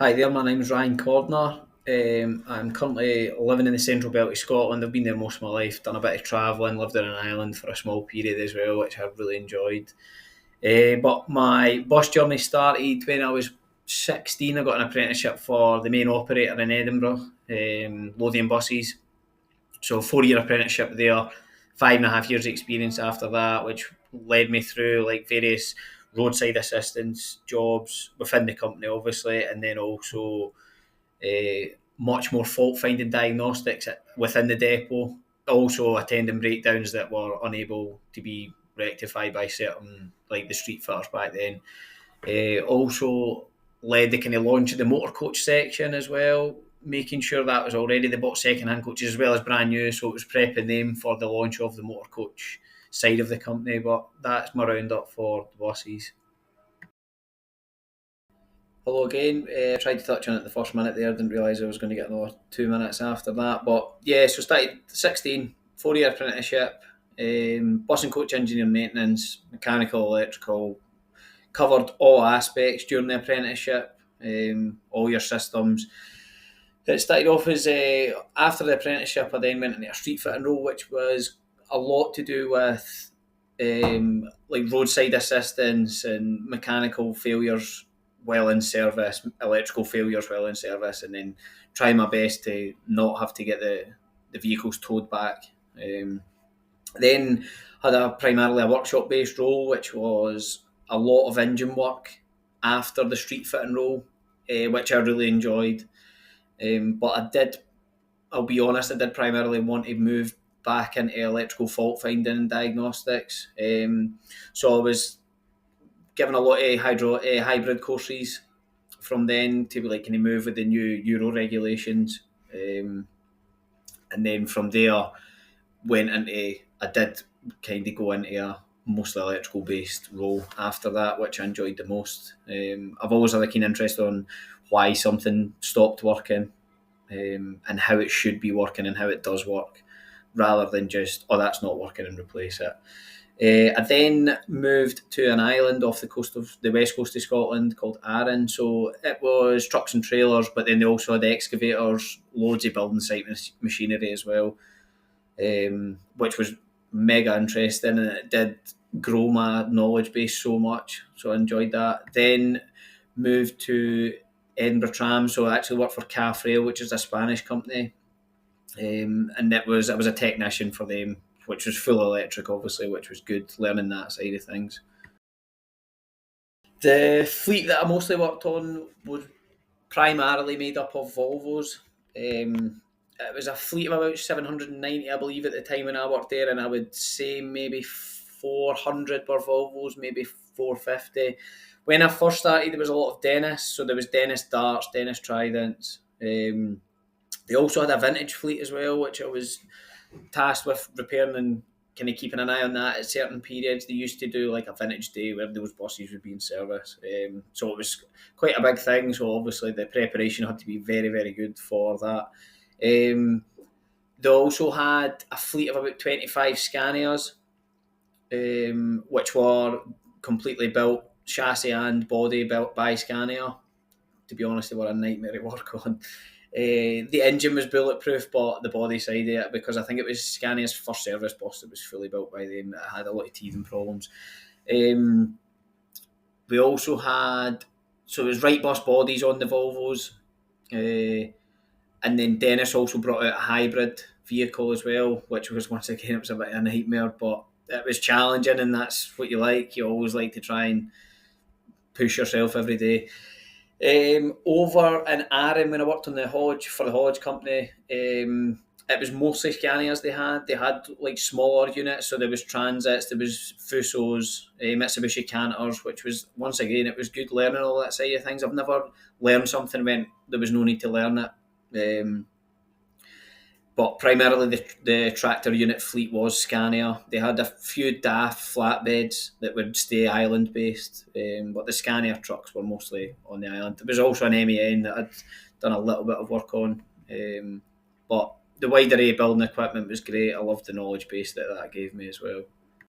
Hi there, my name's Ryan Cordner. I'm currently living in the central belt of Scotland. I've been there most of my life, done a bit of travelling, lived on an island for a small period as well, which I've really enjoyed. But my bus journey started when I was 16. I got an apprenticeship for the main operator in Edinburgh, Lothian Buses. So 4 year apprenticeship there, 5.5 years experience after that, which led me through like various roadside assistance jobs within the company, obviously, and then also much more fault finding diagnostics within the depot. Also attending breakdowns that were unable to be rectified by certain like the street fitters back then. Also led the kind of launch of the motor coach section as well, making sure that was already they bought second hand coaches as well as brand new, so it was prepping them for the launch of the motor coach side of the company. But that's my roundup for the buses. Hello again. I tried to touch on it the first minute there, didn't realise I was going to get another 2 minutes after that. But yeah, so started 16, 4 year apprenticeship, bus and coach engineer maintenance, mechanical, electrical, covered all aspects during the apprenticeship, all your systems. It started off as after the apprenticeship, I then went into a street fitting role, which was a lot to do with like roadside assistance and mechanical failures while in service, electrical failures while in service, and then try my best to not have to get the vehicles towed back. Then had a primarily a workshop based role, which was a lot of engine work after the street fitting role, which I really enjoyed. But I'll be honest, I did primarily want to move back into electrical fault finding and diagnostics. So I was given a lot of hybrid courses from then to like kind of move with the new Euro regulations, and then from there went into I did kind of go into a mostly electrical based role after that, which I enjoyed the most. I've always had a keen interest on why something stopped working, and how it should be working and how it does work, rather than just that's not working and replace it. I then moved to an island off the coast of the west coast of Scotland called Arran. So it was trucks and trailers, but then they also had excavators, loads of building site machinery as well, which was mega interesting, and it did grow my knowledge base so much. So I enjoyed that. Then moved to Edinburgh Tram, so I actually worked for Cafrail, which is a Spanish company, and I was a technician for them, which was full electric, obviously, which was good learning that side of things. The fleet that I mostly worked on was primarily made up of Volvos. It was a fleet of about 790, I believe, at the time when I worked there, and I would say maybe 400 were Volvos, maybe 450. When I first started, there was a lot of Dennis, so there was Dennis Darts, Dennis Tridents. They also had a vintage fleet as well, which I was tasked with repairing and kind of keeping an eye on that at certain periods. They used to do like a vintage day where those buses would be in service. So it was quite a big thing. So obviously the preparation had to be very, very good for that. They also had a fleet of about 25 Scanias, which were completely built, chassis and body built by Scania. To be honest, they were a nightmare to work on. The engine was bulletproof, but the body side of it, because I think it was Scania's first service bus that was fully built by them, that had a lot of teething problems. Um, we also had, so it was right bus bodies on the Volvos, and then Dennis also brought out a hybrid vehicle as well, which was once again, it was a bit of a nightmare, but it was challenging, and that's what you like. You always like to try and push yourself every day. Over in Arran, when I worked on the Hodge for the Hodge company, it was mostly Scanias they had. They had like smaller units, so there was Transits, there was Fusos, Mitsubishi Cantors, which was once again it was good learning all that side of things. I've never learned something when there was no need to learn it. But primarily the tractor unit fleet was Scania. They had a few DAF flatbeds that would stay island based, but the Scania trucks were mostly on the island. There was also an MEN that I'd done a little bit of work on, but the wide array of building equipment was great. I loved the knowledge base that gave me as well.